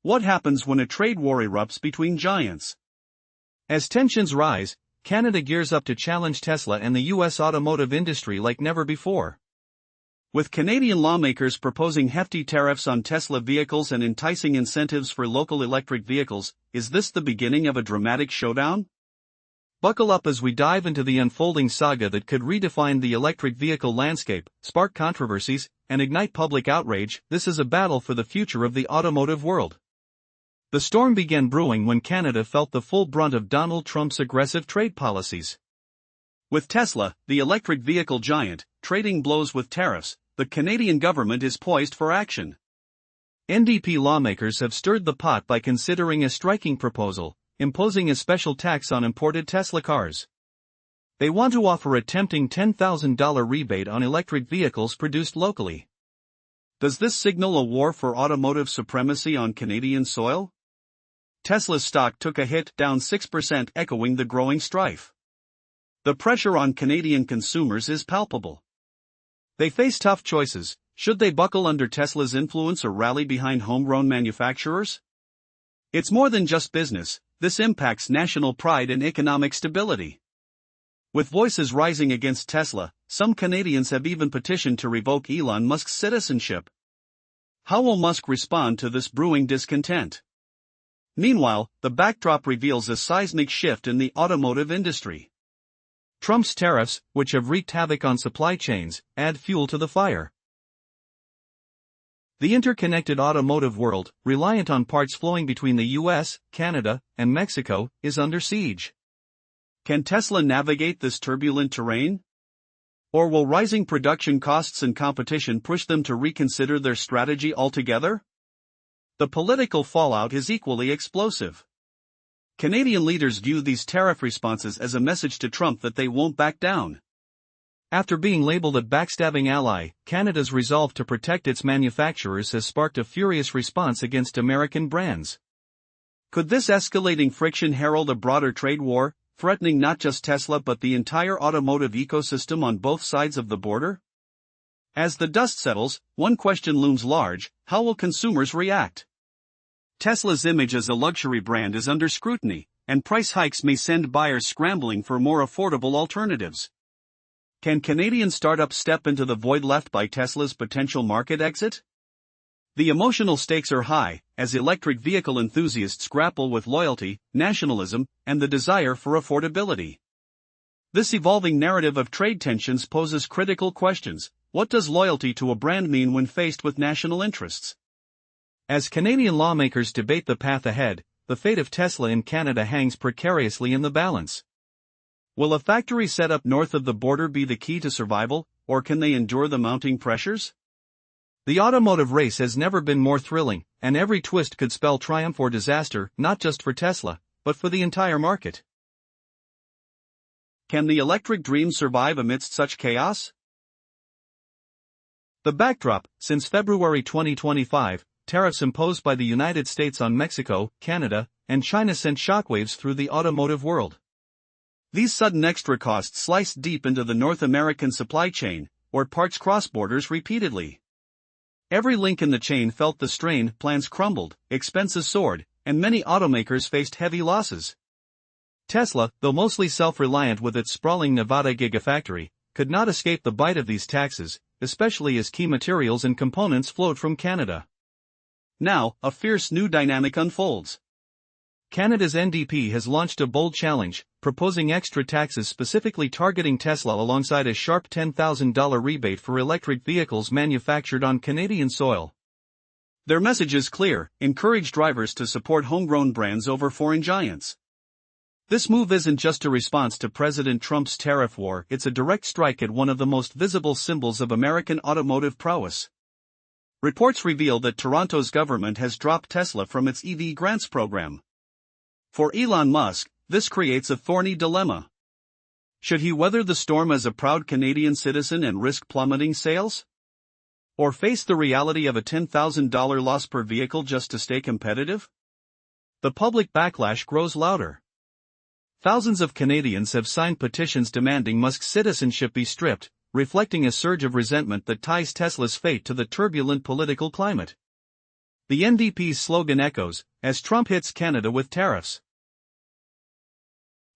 What happens when a trade war erupts between giants? As tensions rise, Canada gears up to challenge Tesla and the U.S. automotive industry like never before. With Canadian lawmakers proposing hefty tariffs on Tesla vehicles and enticing incentives for local electric vehicles, is this the beginning of a dramatic showdown? Buckle up as we dive into the unfolding saga that could redefine the electric vehicle landscape, spark controversies, and ignite public outrage. This is a battle for the future of the automotive world. The storm began brewing when Canada felt the full brunt of Donald Trump's aggressive trade policies. With Tesla, the electric vehicle giant, trading blows with tariffs, the Canadian government is poised for action. NDP lawmakers have stirred the pot by considering a striking proposal, imposing a special tax on imported Tesla cars. They want to offer a tempting $10,000 rebate on electric vehicles produced locally. Does this signal a war for automotive supremacy on Canadian soil? Tesla's stock took a hit, down 6%, echoing the growing strife. The pressure on Canadian consumers is palpable. They face tough choices. Should they buckle under Tesla's influence or rally behind homegrown manufacturers? It's more than just business, this impacts national pride and economic stability. With voices rising against Tesla, some Canadians have even petitioned to revoke Elon Musk's citizenship. How will Musk respond to this brewing discontent? Meanwhile, the backdrop reveals a seismic shift in the automotive industry. Trump's tariffs, which have wreaked havoc on supply chains, add fuel to the fire. The interconnected automotive world, reliant on parts flowing between the US, Canada, and Mexico, is under siege. Can Tesla navigate this turbulent terrain? Or will rising production costs and competition push them to reconsider their strategy altogether? The political fallout is equally explosive. Canadian leaders view these tariff responses as a message to Trump that they won't back down. After being labeled a backstabbing ally, Canada's resolve to protect its manufacturers has sparked a furious response against American brands. Could this escalating friction herald a broader trade war, threatening not just Tesla but the entire automotive ecosystem on both sides of the border? As the dust settles, one question looms large: how will consumers react? Tesla's image as a luxury brand is under scrutiny, and price hikes may send buyers scrambling for more affordable alternatives. Can Canadian startups step into the void left by Tesla's potential market exit? The emotional stakes are high, as electric vehicle enthusiasts grapple with loyalty, nationalism, and the desire for affordability. This evolving narrative of trade tensions poses critical questions. What does loyalty to a brand mean when faced with national interests? As Canadian lawmakers debate the path ahead, the fate of Tesla in Canada hangs precariously in the balance. Will a factory set up north of the border be the key to survival, or can they endure the mounting pressures? The automotive race has never been more thrilling, and every twist could spell triumph or disaster, not just for Tesla, but for the entire market. Can the electric dream survive amidst such chaos? The backdrop: since February 2025, tariffs imposed by the United States on Mexico, Canada, and China sent shockwaves through the automotive world. These sudden extra costs sliced deep into the North American supply chain, where parts cross borders repeatedly. Every link in the chain felt the strain, plans crumbled, expenses soared, and many automakers faced heavy losses. Tesla, though mostly self-reliant with its sprawling Nevada gigafactory, could not escape the bite of these taxes, especially as key materials and components flowed from Canada. Now, a fierce new dynamic unfolds. Canada's NDP has launched a bold challenge, proposing extra taxes specifically targeting Tesla alongside a sharp $10,000 rebate for electric vehicles manufactured on Canadian soil. Their message is clear: encourage drivers to support homegrown brands over foreign giants. This move isn't just a response to President Trump's tariff war, it's a direct strike at one of the most visible symbols of American automotive prowess. Reports reveal that Toronto's government has dropped Tesla from its EV grants program. For Elon Musk, this creates a thorny dilemma. Should he weather the storm as a proud Canadian citizen and risk plummeting sales? Or face the reality of a $10,000 loss per vehicle just to stay competitive? The public backlash grows louder. Thousands of Canadians have signed petitions demanding Musk's citizenship be stripped, reflecting a surge of resentment that ties Tesla's fate to the turbulent political climate. The NDP's slogan echoes, as Trump hits Canada with tariffs.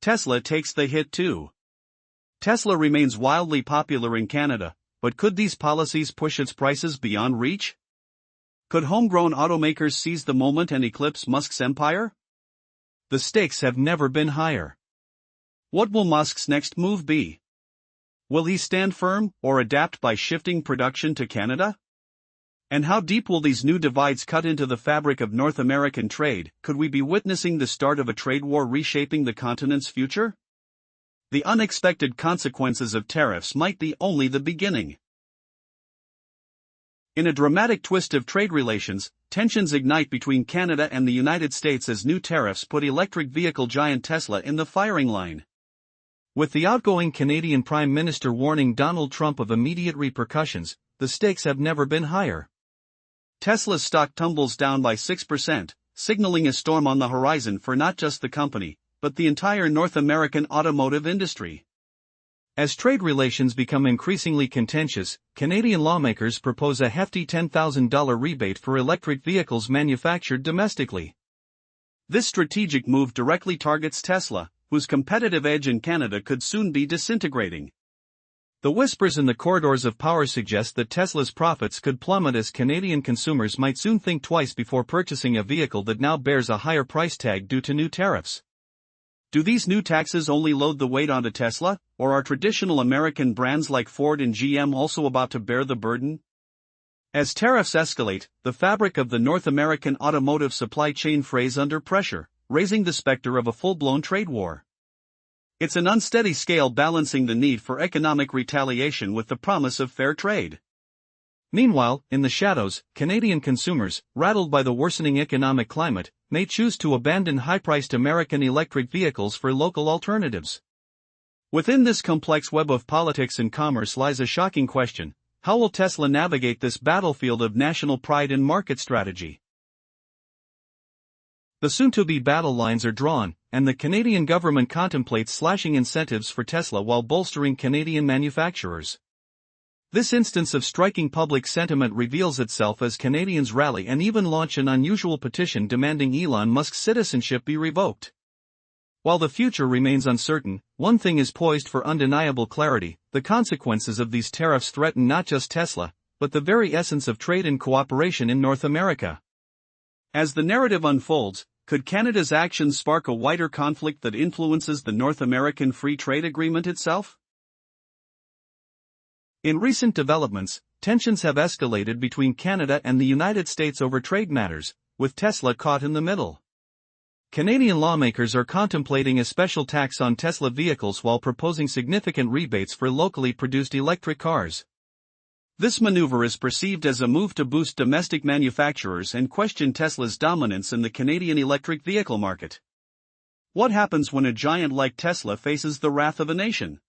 Tesla takes the hit too. Tesla remains wildly popular in Canada, but could these policies push its prices beyond reach? Could homegrown automakers seize the moment and eclipse Musk's empire? The stakes have never been higher. What will Musk's next move be? Will he stand firm, or adapt by shifting production to Canada? And how deep will these new divides cut into the fabric of North American trade? Could we be witnessing the start of a trade war reshaping the continent's future? The unexpected consequences of tariffs might be only the beginning. In a dramatic twist of trade relations, tensions ignite between Canada and the United States as new tariffs put electric vehicle giant Tesla in the firing line. With the outgoing Canadian Prime Minister warning Donald Trump of immediate repercussions, the stakes have never been higher. Tesla's stock tumbles down by 6%, signaling a storm on the horizon for not just the company, but the entire North American automotive industry. As trade relations become increasingly contentious, Canadian lawmakers propose a hefty $10,000 rebate for electric vehicles manufactured domestically. This strategic move directly targets Tesla, whose competitive edge in Canada could soon be disintegrating. The whispers in the corridors of power suggest that Tesla's profits could plummet as Canadian consumers might soon think twice before purchasing a vehicle that now bears a higher price tag due to new tariffs. Do these new taxes only load the weight onto Tesla, or are traditional American brands like Ford and GM also about to bear the burden? As tariffs escalate, the fabric of the North American automotive supply chain frays under pressure, raising the specter of a full-blown trade war. It's an unsteady scale balancing the need for economic retaliation with the promise of fair trade. Meanwhile, in the shadows, Canadian consumers, rattled by the worsening economic climate, may choose to abandon high-priced American electric vehicles for local alternatives. Within this complex web of politics and commerce lies a shocking question: how will Tesla navigate this battlefield of national pride and market strategy? The soon-to-be battle lines are drawn, and the Canadian government contemplates slashing incentives for Tesla while bolstering Canadian manufacturers. This instance of striking public sentiment reveals itself as Canadians rally and even launch an unusual petition demanding Elon Musk's citizenship be revoked. While the future remains uncertain, one thing is poised for undeniable clarity: the consequences of these tariffs threaten not just Tesla, but the very essence of trade and cooperation in North America. As the narrative unfolds, could Canada's actions spark a wider conflict that influences the North American Free Trade Agreement itself? In recent developments, tensions have escalated between Canada and the United States over trade matters, with Tesla caught in the middle. Canadian lawmakers are contemplating a special tax on Tesla vehicles while proposing significant rebates for locally produced electric cars. This maneuver is perceived as a move to boost domestic manufacturers and question Tesla's dominance in the Canadian electric vehicle market. What happens when a giant like Tesla faces the wrath of a nation?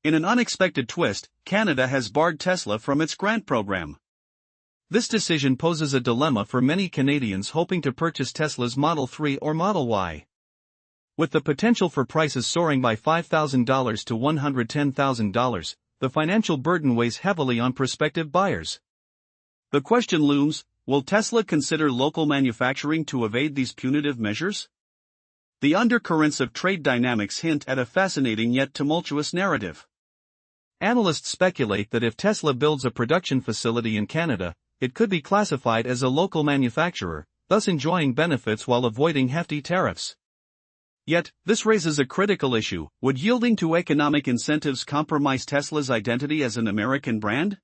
In an unexpected twist, Canada has barred Tesla from its grant program. This decision poses a dilemma for many Canadians hoping to purchase Tesla's Model 3 or Model Y. With the potential for prices soaring by $5,000 to $110,000, the financial burden weighs heavily on prospective buyers. The question looms: will Tesla consider local manufacturing to evade these punitive measures? The undercurrents of trade dynamics hint at a fascinating yet tumultuous narrative. Analysts speculate that if Tesla builds a production facility in Canada, it could be classified as a local manufacturer, thus enjoying benefits while avoiding hefty tariffs. Yet, this raises a critical issue: would yielding to economic incentives compromise Tesla's identity as an American brand?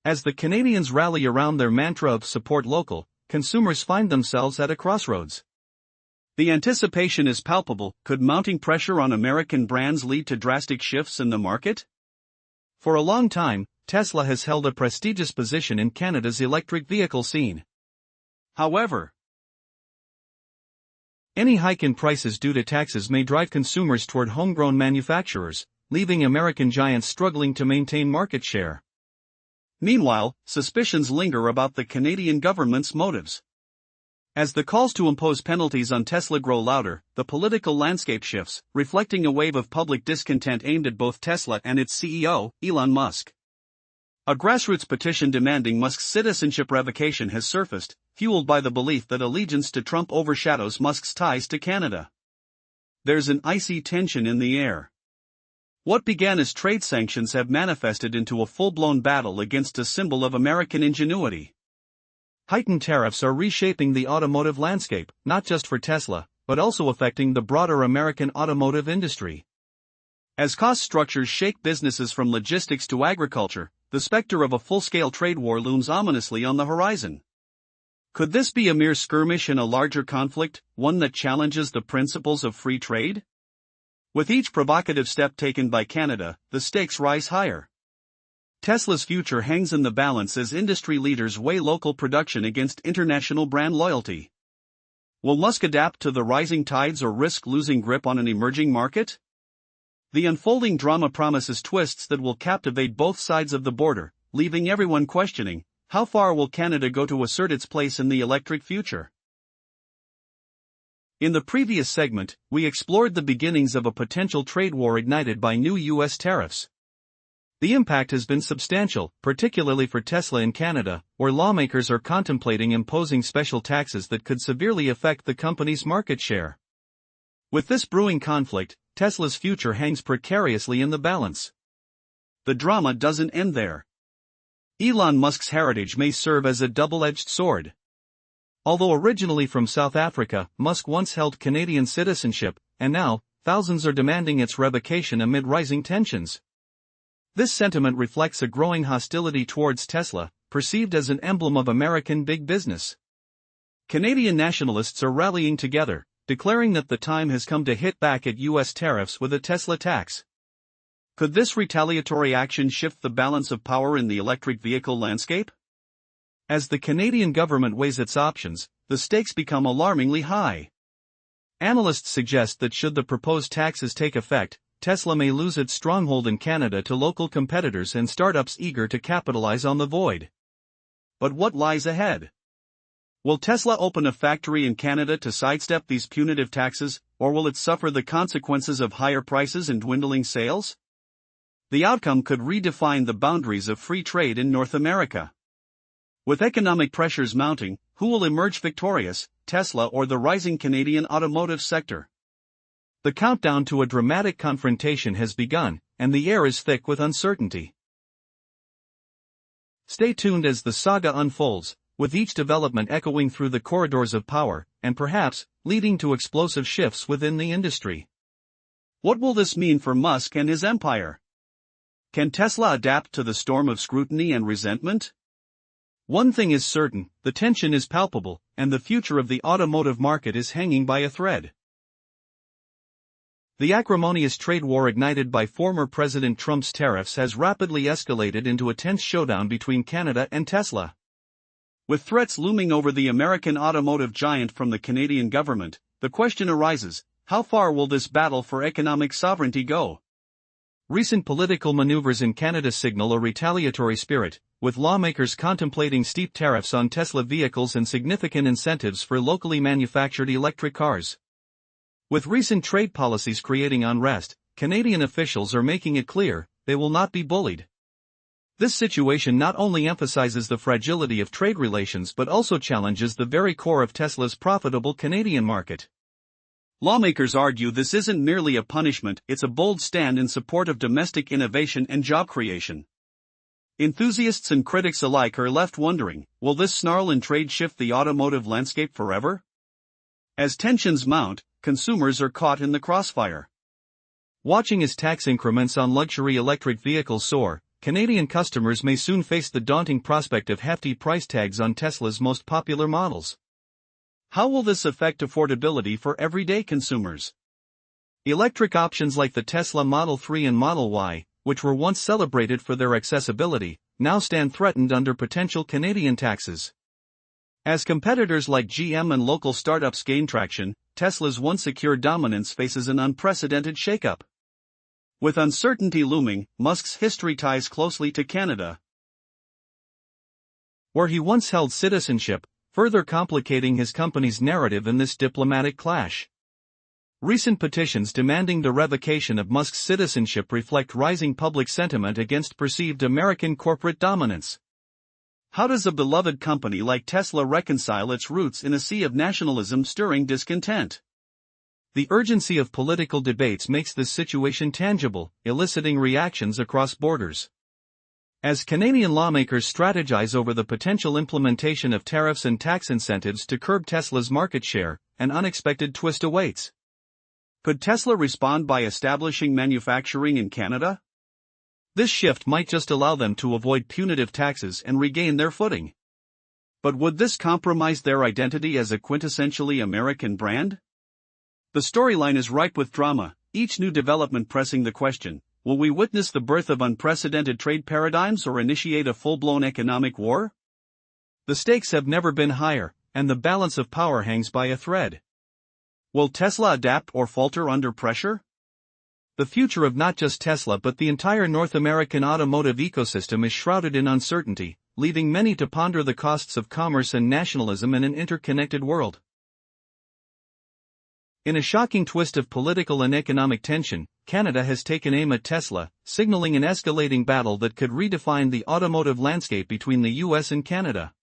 As the Canadians rally around their mantra of support local, consumers find themselves at a crossroads. The anticipation is palpable: could mounting pressure on American brands lead to drastic shifts in the market? For a long time, Tesla has held a prestigious position in Canada's electric vehicle scene. However, any hike in prices due to taxes may drive consumers toward homegrown manufacturers, leaving American giants struggling to maintain market share. Meanwhile, suspicions linger about the Canadian government's motives. As the calls to impose penalties on Tesla grow louder, the political landscape shifts, reflecting a wave of public discontent aimed at both Tesla and its CEO, Elon Musk. A grassroots petition demanding Musk's citizenship revocation has surfaced, fueled by the belief that allegiance to Trump overshadows Musk's ties to Canada. There's an icy tension in the air. What began as trade sanctions have manifested into a full-blown battle against a symbol of American ingenuity. Heightened tariffs are reshaping the automotive landscape, not just for Tesla, but also affecting the broader American automotive industry. As cost structures shake businesses from logistics to agriculture, the specter of a full-scale trade war looms ominously on the horizon. Could this be a mere skirmish in a larger conflict, one that challenges the principles of free trade? With each provocative step taken by Canada, the stakes rise higher. Tesla's future hangs in the balance as industry leaders weigh local production against international brand loyalty. Will Musk adapt to the rising tides or risk losing grip on an emerging market? The unfolding drama promises twists that will captivate both sides of the border, leaving everyone questioning, how far will Canada go to assert its place in the electric future? In the previous segment, we explored the beginnings of a potential trade war ignited by new U.S. tariffs. The impact has been substantial, particularly for Tesla in Canada, where lawmakers are contemplating imposing special taxes that could severely affect the company's market share. With this brewing conflict, Tesla's future hangs precariously in the balance. The drama doesn't end there. Elon Musk's heritage may serve as a double-edged sword. Although originally from South Africa, Musk once held Canadian citizenship, and now, thousands are demanding its revocation amid rising tensions. This sentiment reflects a growing hostility towards Tesla, perceived as an emblem of American big business. Canadian nationalists are rallying together, declaring that the time has come to hit back at U.S. tariffs with a Tesla tax. Could this retaliatory action shift the balance of power in the electric vehicle landscape? As the Canadian government weighs its options, the stakes become alarmingly high. Analysts suggest that should the proposed taxes take effect, Tesla may lose its stronghold in Canada to local competitors and startups eager to capitalize on the void. But what lies ahead? Will Tesla open a factory in Canada to sidestep these punitive taxes, or will it suffer the consequences of higher prices and dwindling sales? The outcome could redefine the boundaries of free trade in North America. With economic pressures mounting, who will emerge victorious, Tesla or the rising Canadian automotive sector? The countdown to a dramatic confrontation has begun, and the air is thick with uncertainty. Stay tuned as the saga unfolds, with each development echoing through the corridors of power, and perhaps, leading to explosive shifts within the industry. What will this mean for Musk and his empire? Can Tesla adapt to the storm of scrutiny and resentment? One thing is certain, the tension is palpable, and the future of the automotive market is hanging by a thread. The acrimonious trade war ignited by former President Trump's tariffs has rapidly escalated into a tense showdown between Canada and Tesla. With threats looming over the American automotive giant from the Canadian government, the question arises, how far will this battle for economic sovereignty go? Recent political maneuvers in Canada signal a retaliatory spirit, with lawmakers contemplating steep tariffs on Tesla vehicles and significant incentives for locally manufactured electric cars. With recent trade policies creating unrest, Canadian officials are making it clear they will not be bullied. This situation not only emphasizes the fragility of trade relations but also challenges the very core of Tesla's profitable Canadian market. Lawmakers argue this isn't merely a punishment, it's a bold stand in support of domestic innovation and job creation. Enthusiasts and critics alike are left wondering, will this snarl in trade shift the automotive landscape forever? As tensions mount, consumers are caught in the crossfire. Watching as tax increments on luxury electric vehicles soar, Canadian customers may soon face the daunting prospect of hefty price tags on Tesla's most popular models. How will this affect affordability for everyday consumers? Electric options like the Tesla Model 3 and Model Y, which were once celebrated for their accessibility, now stand threatened under potential Canadian taxes. As competitors like GM and local startups gain traction, Tesla's once secure dominance faces an unprecedented shakeup. With uncertainty looming, Musk's history ties closely to Canada, where he once held citizenship, further complicating his company's narrative in this diplomatic clash. Recent petitions demanding the revocation of Musk's citizenship reflect rising public sentiment against perceived American corporate dominance. How does a beloved company like Tesla reconcile its roots in a sea of nationalism stirring discontent? The urgency of political debates makes this situation tangible, eliciting reactions across borders. As Canadian lawmakers strategize over the potential implementation of tariffs and tax incentives to curb Tesla's market share, an unexpected twist awaits. Could Tesla respond by establishing manufacturing in Canada? This shift might just allow them to avoid punitive taxes and regain their footing. But would this compromise their identity as a quintessentially American brand? The storyline is ripe with drama, each new development pressing the question, will we witness the birth of unprecedented trade paradigms or initiate a full-blown economic war? The stakes have never been higher, and the balance of power hangs by a thread. Will Tesla adapt or falter under pressure? The future of not just Tesla but the entire North American automotive ecosystem is shrouded in uncertainty, leaving many to ponder the costs of commerce and nationalism in an interconnected world. In a shocking twist of political and economic tension, Canada has taken aim at Tesla, signaling an escalating battle that could redefine the automotive landscape between the US and Canada.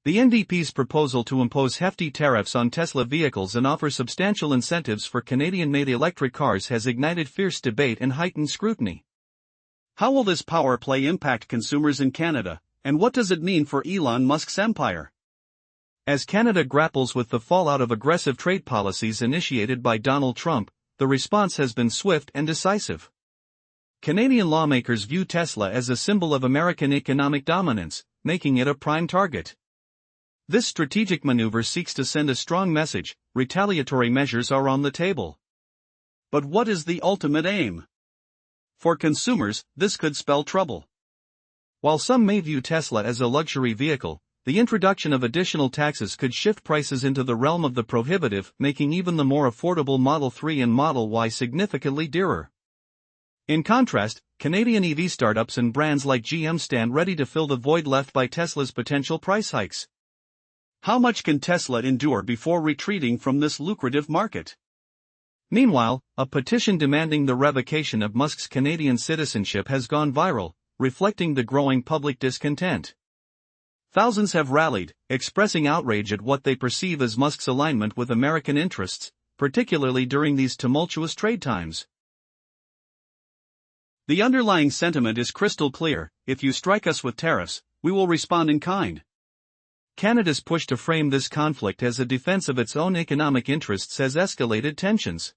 The NDP's proposal to impose hefty tariffs on Tesla vehicles and offer substantial incentives for Canadian-made electric cars has ignited fierce debate and heightened scrutiny. How will this power play impact consumers in Canada, and what does it mean for Elon Musk's empire? As Canada grapples with the fallout of aggressive trade policies initiated by Donald Trump, the response has been swift and decisive. Canadian lawmakers view Tesla as a symbol of American economic dominance, making it a prime target. This strategic maneuver seeks to send a strong message: retaliatory measures are on the table. But what is the ultimate aim? For consumers, this could spell trouble. While some may view Tesla as a luxury vehicle, the introduction of additional taxes could shift prices into the realm of the prohibitive, making even the more affordable Model 3 and Model Y significantly dearer. In contrast, Canadian EV startups and brands like GM stand ready to fill the void left by Tesla's potential price hikes. How much can Tesla endure before retreating from this lucrative market? Meanwhile, a petition demanding the revocation of Musk's Canadian citizenship has gone viral, reflecting the growing public discontent. Thousands have rallied, expressing outrage at what they perceive as Musk's alignment with American interests, particularly during these tumultuous trade times. The underlying sentiment is crystal clear: if you strike us with tariffs, we will respond in kind. Canada's push to frame this conflict as a defense of its own economic interests has escalated tensions.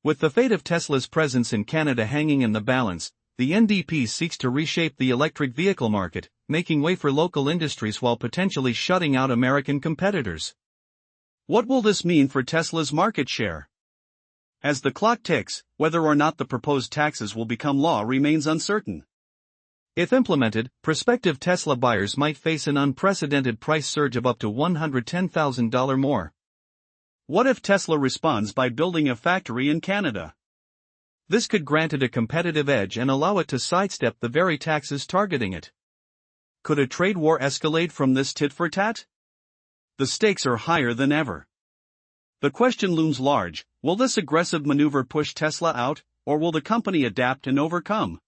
With the fate of Tesla's presence in Canada hanging in the balance, the NDP seeks to reshape the electric vehicle market, making way for local industries while potentially shutting out American competitors. What will this mean for Tesla's market share? As the clock ticks, whether or not the proposed taxes will become law remains uncertain. If implemented, prospective Tesla buyers might face an unprecedented price surge of up to $110,000 more. What if Tesla responds by building a factory in Canada? This could grant it a competitive edge and allow it to sidestep the very taxes targeting it. Could a trade war escalate from this tit-for-tat? The stakes are higher than ever. The question looms large: will this aggressive maneuver push Tesla out, or will the company adapt and overcome?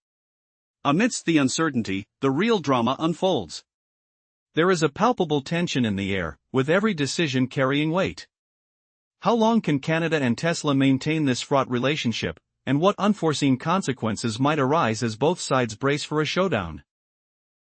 Amidst the uncertainty, the real drama unfolds. There is a palpable tension in the air, with every decision carrying weight. How long can Canada and Tesla maintain this fraught relationship, and what unforeseen consequences might arise as both sides brace for a showdown?